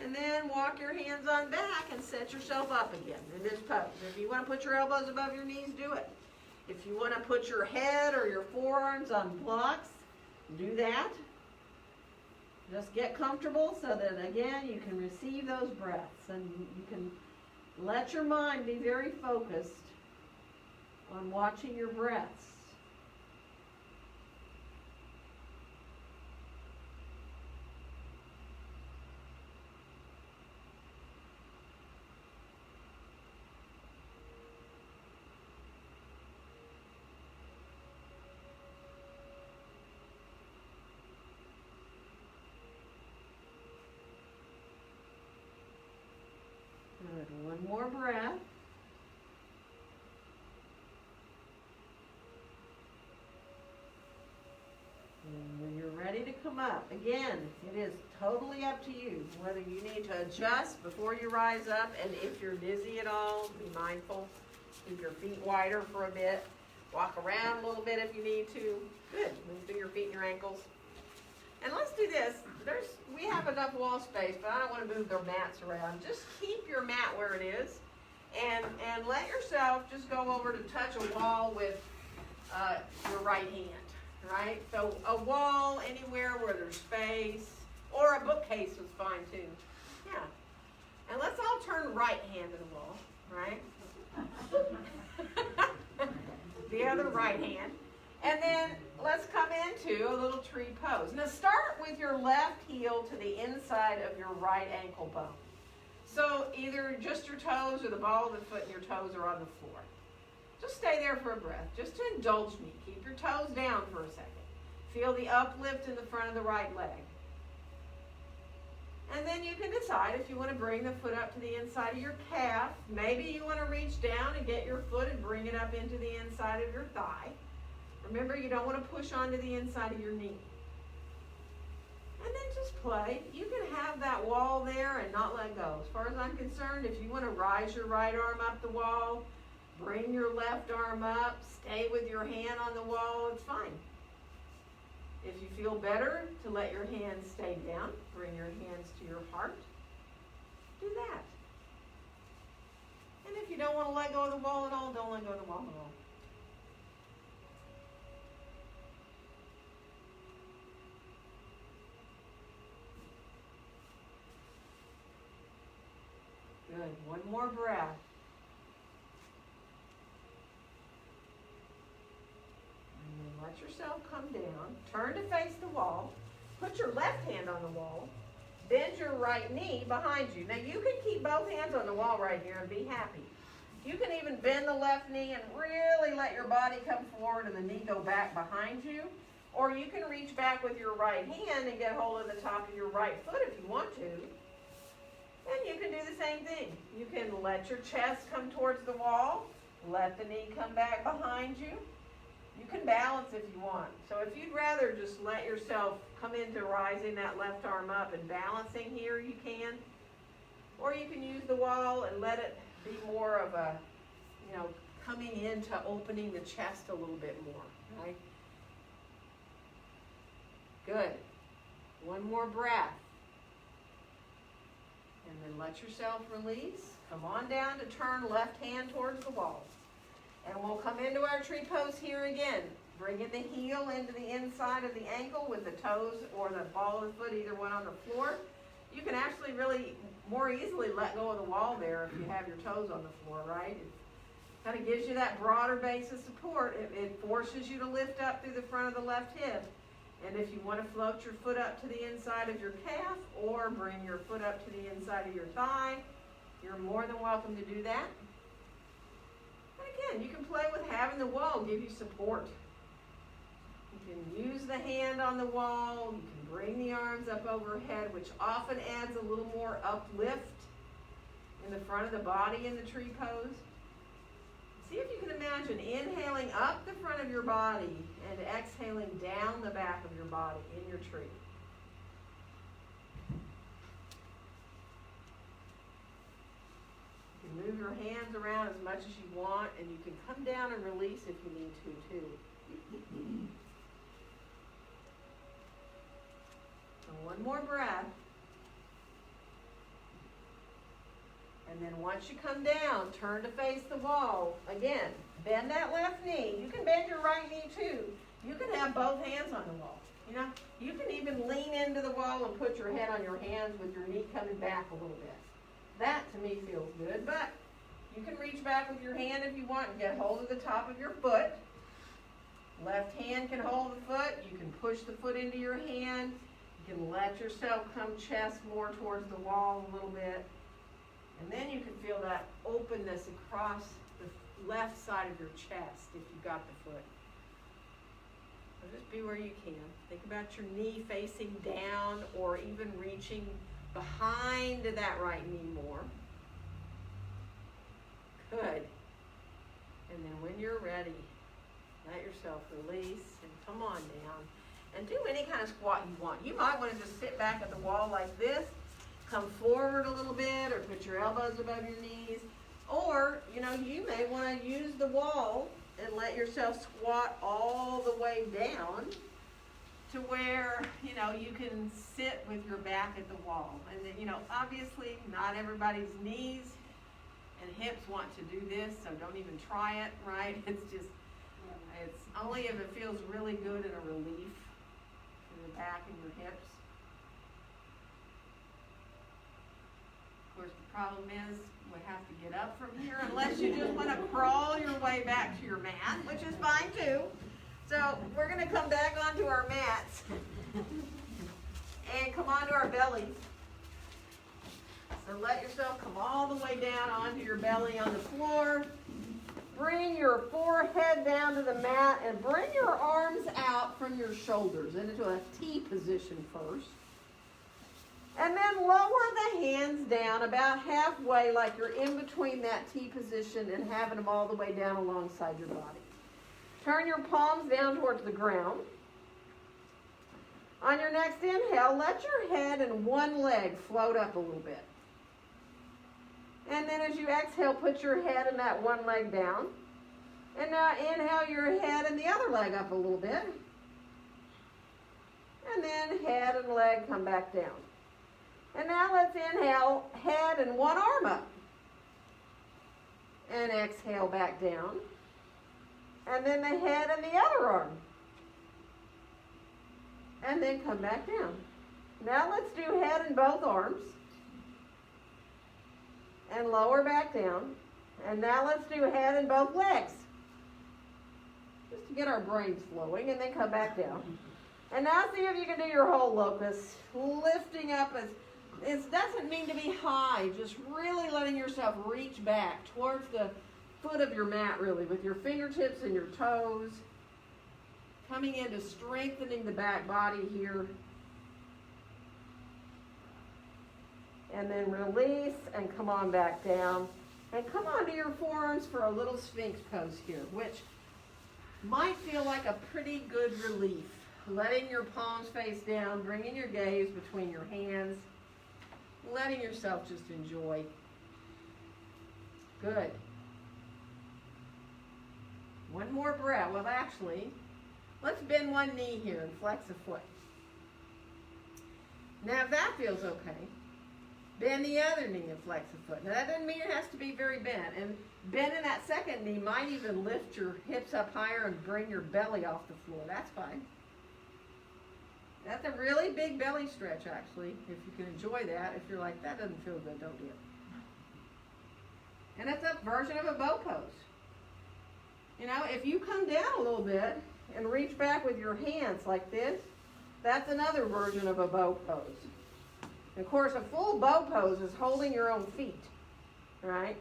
And then walk your hands on back and set yourself up again in this pose. If you want to put your elbows above your knees, do it. If you want to put your head or your forearms on blocks, do that. Just get comfortable so that, again, you can receive those breaths and you can let your mind be very focused on watching your breaths. Good. One more breath. And when you're ready to come up, again, it is totally up to you whether you need to adjust before you rise up, and if you're dizzy at all, be mindful. Keep your feet wider for a bit. Walk around a little bit if you need to. Good. Move through your feet and your ankles. And let's do this. We have enough wall space, but I don't want to move their mats around. Just keep your mat where it is, and let yourself just go over to touch a wall with your right hand, right? So a wall anywhere where there's space, or a bookcase is fine too. Yeah. And let's all turn right hand to the wall, right? The other right hand. And then let's come into a little tree pose. Now start with your left heel to the inside of your right ankle bone. So either just your toes or the ball of the foot and your toes are on the floor. Just stay there for a breath, just to indulge me. Keep your toes down for a second. Feel the uplift in the front of the right leg. And then you can decide if you want to bring the foot up to the inside of your calf. Maybe you want to reach down and get your foot and bring it up into the inside of your thigh. Remember, you don't want to push onto the inside of your knee. And then just play. You can have that wall there and not let go. As far as I'm concerned, if you want to rise your right arm up the wall, bring your left arm up, stay with your hand on the wall, it's fine. If you feel better to let your hands stay down, bring your hands to your heart, do that. And if you don't want to let go of the wall at all, don't let go of the wall at all. Good. One more breath. And then let yourself come down. Turn to face the wall. Put your left hand on the wall. Bend your right knee behind you. Now you can keep both hands on the wall right here and be happy. You can even bend the left knee and really let your body come forward and the knee go back behind you. Or you can reach back with your right hand and get hold of the top of your right foot if you want to. And you can do the same thing. You can let your chest come towards the wall, let the knee come back behind you. You can balance if you want. So if you'd rather just let yourself come into rising that left arm up and balancing here, you can. Or you can use the wall and let it be more of a, coming into opening the chest a little bit more, right? Good. One more breath. And then let yourself release. Come on down to turn left hand towards the wall. And we'll come into our tree pose here again. Bringing the heel into the inside of the ankle with the toes or the ball of the foot, either one on the floor. You can actually really more easily let go of the wall there if you have your toes on the floor, right? It kind of gives you that broader base of support. It forces you to lift up through the front of the left hip. And if you want to float your foot up to the inside of your calf or bring your foot up to the inside of your thigh, you're more than welcome to do that. And again, you can play with having the wall give you support. You can use the hand on the wall. You can bring the arms up overhead, which often adds a little more uplift in the front of the body in the tree pose. See if you can imagine inhaling up the front of your body and exhaling down the back of your body in your tree. You can move your hands around as much as you want, and you can come down and release if you need to, too. So one more breath. And then once you come down, turn to face the wall. Again, bend that left knee. You can bend your right knee too. You can have both hands on the wall. You know, you can even lean into the wall and put your head on your hands with your knee coming back a little bit. That to me feels good, but you can reach back with your hand if you want and get hold of the top of your foot. Left hand can hold the foot. You can push the foot into your hand. You can let yourself come chest more towards the wall a little bit. And then you can feel that openness across the left side of your chest if you've got the foot. So just be where you can. Think about your knee facing down or even reaching behind that right knee more. Good. And then when you're ready, let yourself release and come on down. And do any kind of squat you want. You might want to just sit back at the wall like this. Come forward a little bit or put your elbows above your knees. Or, you know, you may want to use the wall and let yourself squat all the way down to where, you know, you can sit with your back at the wall. And then, you know, obviously not everybody's knees and hips want to do this, so don't even try it, right? It's only if it feels really good and a relief for your back and your hips. Of course, the problem is we have to get up from here unless you just want to crawl your way back to your mat, which is fine too. So we're going to come back onto our mats and come onto our bellies. So let yourself come all the way down onto your belly on the floor. Bring your forehead down to the mat and bring your arms out from your shoulders into a T position first. And then lower the hands down about halfway, like you're in between that T position and having them all the way down alongside your body. Turn your palms down towards the ground. On your next inhale, let your head and one leg float up a little bit. And then as you exhale, put your head and that one leg down. And now inhale your head and the other leg up a little bit. And then head and leg come back down. And now let's inhale, head and one arm up. And exhale back down. And then the head and the other arm. And then come back down. Now let's do head and both arms. And lower back down. And now let's do head and both legs. Just to get our brains flowing, and then come back down. And now see if you can do your whole locust. Lifting up as, it doesn't mean to be high, just really letting yourself reach back towards the foot of your mat, really, with your fingertips and your toes. Coming into strengthening the back body here. And then release and come on back down. And come onto your forearms for a little Sphinx Pose here, which might feel like a pretty good relief. Letting your palms face down, bringing your gaze between your hands, letting yourself just enjoy. Good. One more breath. Well, actually, let's bend one knee here and flex a foot. Now, if that feels okay, bend the other knee and flex a foot. Now, that doesn't mean it has to be very bent. And bending that second knee might even lift your hips up higher and bring your belly off the floor. That's fine. That's a really big belly stretch, actually, if you can enjoy that. If you're like, that doesn't feel good, don't do it. And it's a version of a bow pose. You know, if you come down a little bit and reach back with your hands like this, that's another version of a bow pose. And of course, a full bow pose is holding your own feet, right?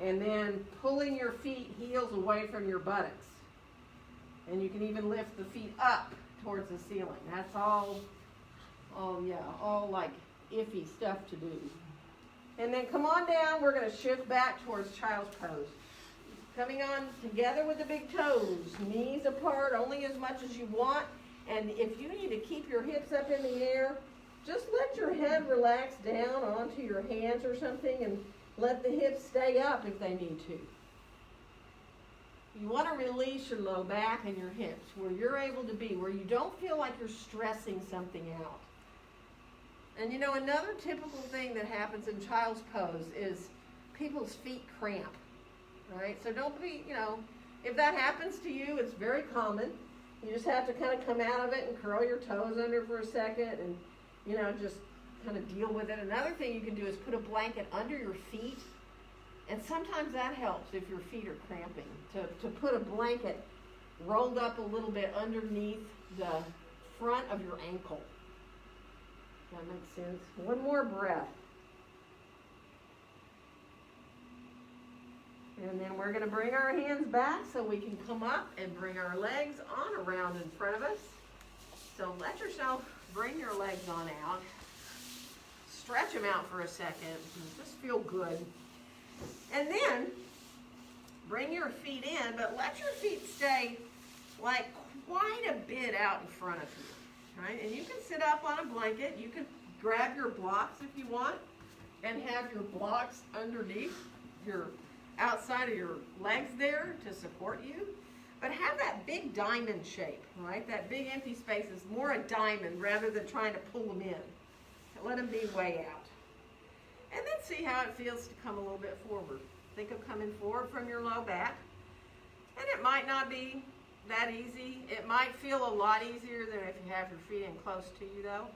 And then pulling your feet, heels away from your buttocks. And you can even lift the feet up towards the ceiling. That's all like iffy stuff to do. And then come on down, we're going to shift back towards child's pose. Coming on together with the big toes, knees apart only as much as you want. And if you need to keep your hips up in the air, just let your head relax down onto your hands or something and let the hips stay up if they need to. You want to release your low back and your hips where you're able to be, where you don't feel like you're stressing something out. And you know, another typical thing that happens in child's pose is people's feet cramp, right? So don't be, you know, if that happens to you, it's very common. You just have to kind of come out of it and curl your toes under for a second and, you know, just kind of deal with it. Another thing you can do is put a blanket under your feet. And sometimes that helps if your feet are cramping, to put a blanket rolled up a little bit underneath the front of your ankle. That makes sense. One more breath. And then we're going to bring our hands back so we can come up and bring our legs on around in front of us. So let yourself bring your legs on out. Stretch them out for a second. Just feel good. And then bring your feet in, but let your feet stay like quite a bit out in front of you, right? And you can sit up on a blanket. You can grab your blocks if you want and have your blocks underneath your outside of your legs there to support you. But have that big diamond shape, right? That big empty space is more a diamond rather than trying to pull them in. Let them be way out. And then see how it feels to come a little bit forward. Think of coming forward from your low back. And it might not be that easy. It might feel a lot easier than if you have your feet in close to you though.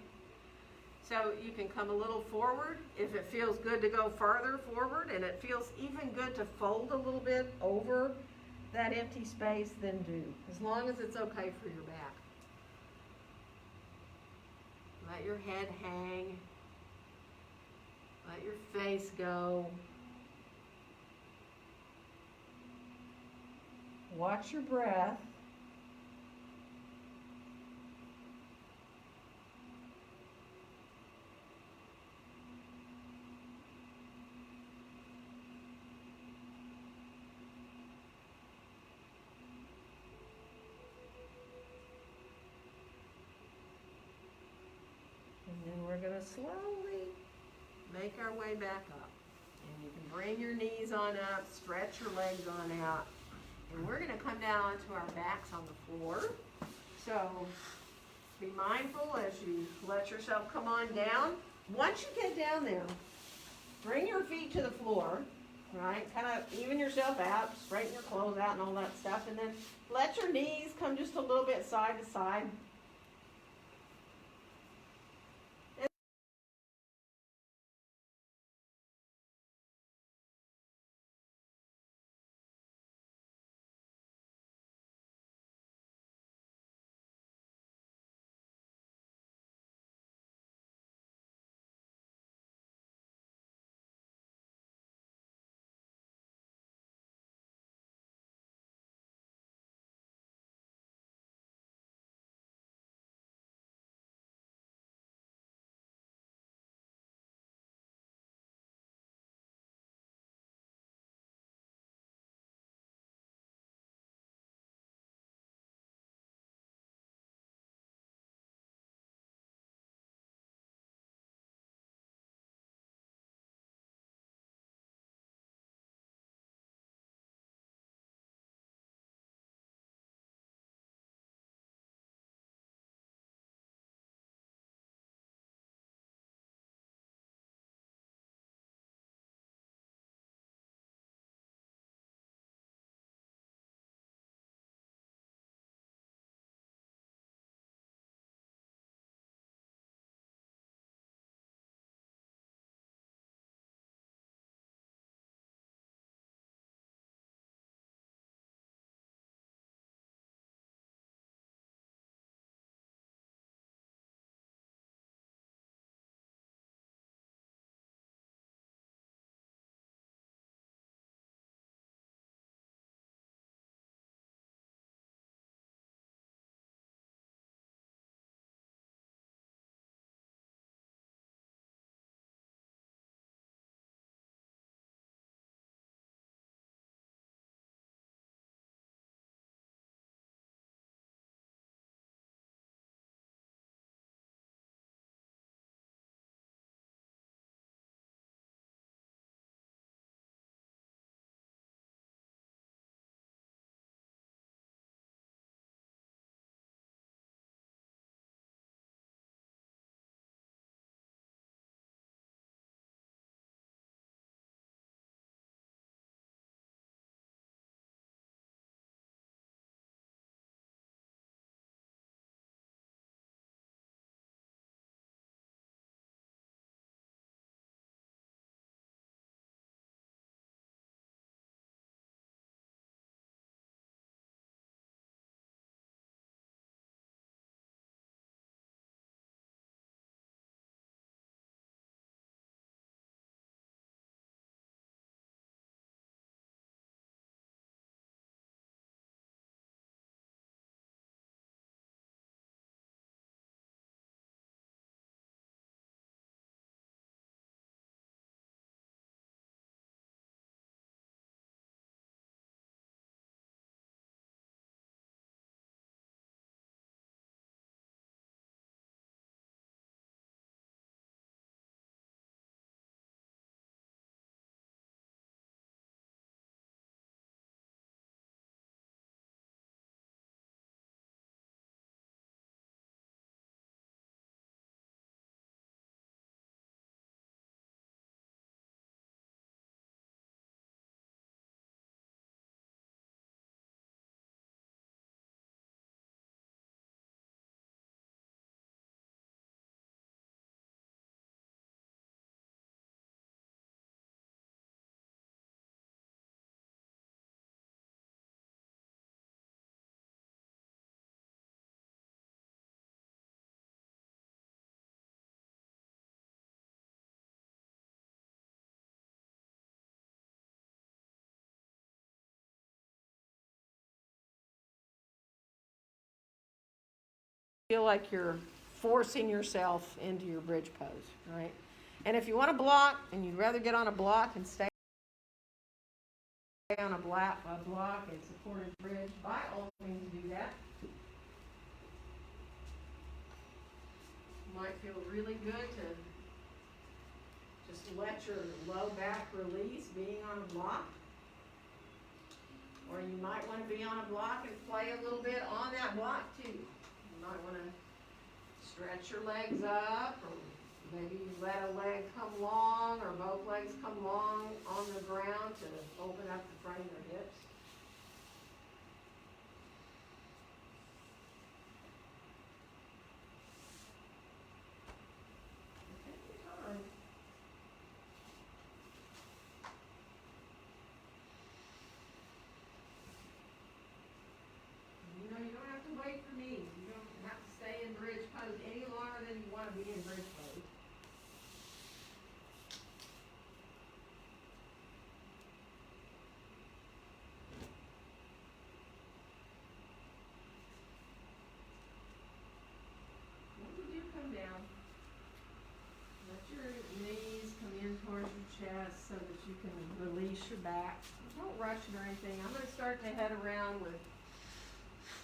So you can come a little forward. If it feels good to go farther forward and it feels even good to fold a little bit over that empty space, then do. As long as it's okay for your back. Let your head hang. Let your face go. Watch your breath. And then we're going to slowly make our way back up. And you can bring your knees on up, stretch your legs on out. And we're going to come down onto our backs on the floor. So be mindful as you let yourself come on down. Once you get down there, bring your feet to the floor, right? Kind of even yourself out, straighten your clothes out and all that stuff. And then let your knees come just a little bit side to side. feel like you're forcing yourself into your bridge pose, right? And if you want to block and you'd rather get on a block and stay on a block and supported bridge, by all means do that. Might feel really good to just let your low back release being on a block. Or you might want to be on a block and play a little bit on that block too. You might want to stretch your legs up, or maybe you let a leg come long or both legs come long on the ground to open up the front of your hips. Take your time. You know, you don't have to wait for me. You don't have to stay in bridge pose any longer than you want to be in bridge pose. When you do come down, let your knees come in towards your chest so that you can release your back. Don't rush it or anything. I'm going to start to head around with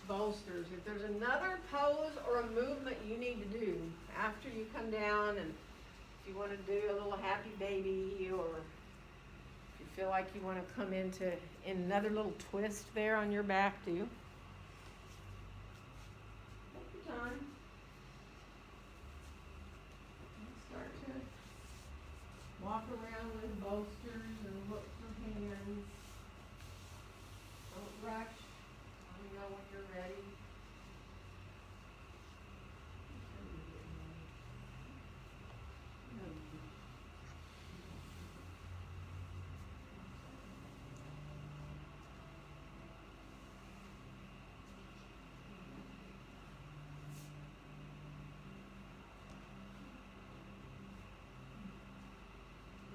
bolsters. If there's another pose or a movement you need to do after you come down, and if you want to do a little happy baby, or if you feel like you want to come into another little twist there on your back, do. Take your time. Start to walk around with bolsters and look for hands. Don't rush. Let me know when you're ready.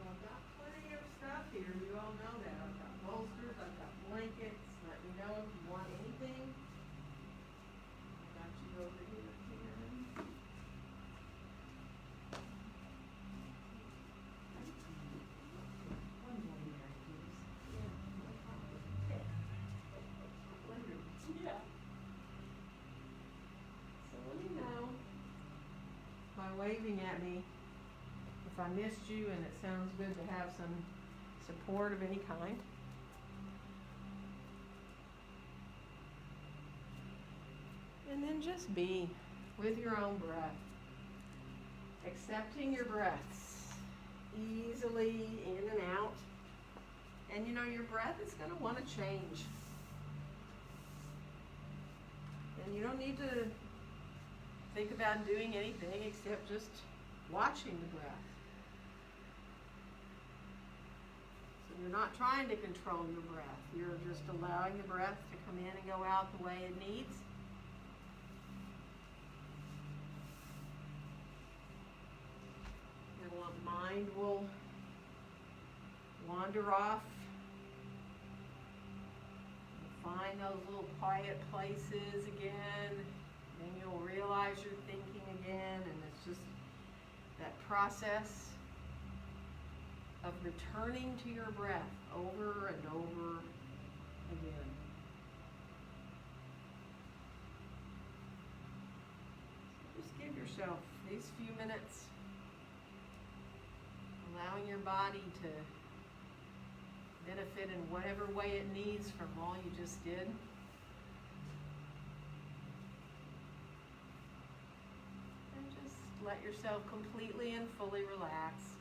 I've got plenty of stuff here. You all know that. I've got bolsters. I've got blankets. Let me know if you want anything. I got you over here, Karen. One more there, please. Yeah, no problem. Yeah. So let me know by waving at me if I missed you and it sounds good to have some support of any kind. And then just be with your own breath, accepting your breaths easily in and out. And you know, your breath is going to want to change. And you don't need to think about doing anything except just watching the breath. So you're not trying to control your breath. You're just allowing the breath to come in and go out the way it needs. Mind will wander off. You'll find those little quiet places again. Then you'll realize you're thinking again, and it's just that process of returning to your breath over and over again. So just give yourself these few minutes, allowing your body to benefit in whatever way it needs from all you just did. And just let yourself completely and fully relax.